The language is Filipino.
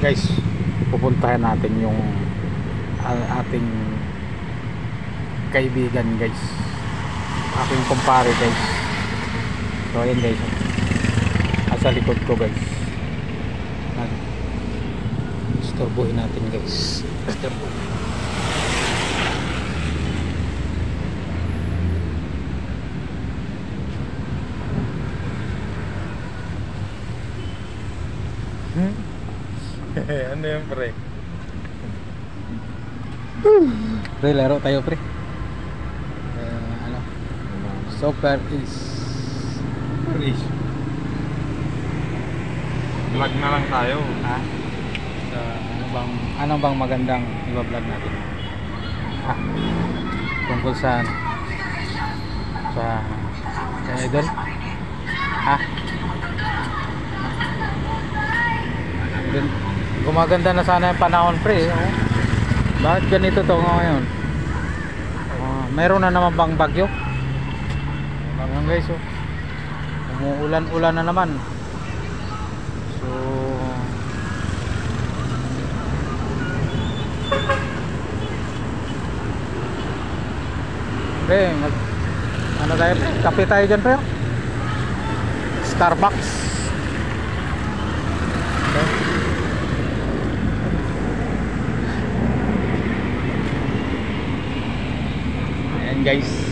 Guys, pupuntahan natin yung ating kaibigan guys, aking kumpare guys. So ayan guys, sa likod ko guys, istorbohin natin guys, istorbohin. Ano yan pre? Pre, laro tayo pre. Ano? Super is Vlog na lang tayo. ha? So, ano bang magandang i-vlog natin? Ha? Tungkol sa ano? Sa idol? Ha? Gumaganda na sana yung panahon pre, oh. Bakit ganito to ngayon? Meron na naman bang bagyo? Ayan guys, oh. Umuulan-ulan na naman. So pre, ano tayo pre? Kape tayo dyan pre? Starbucks. Okay. Ayan guys.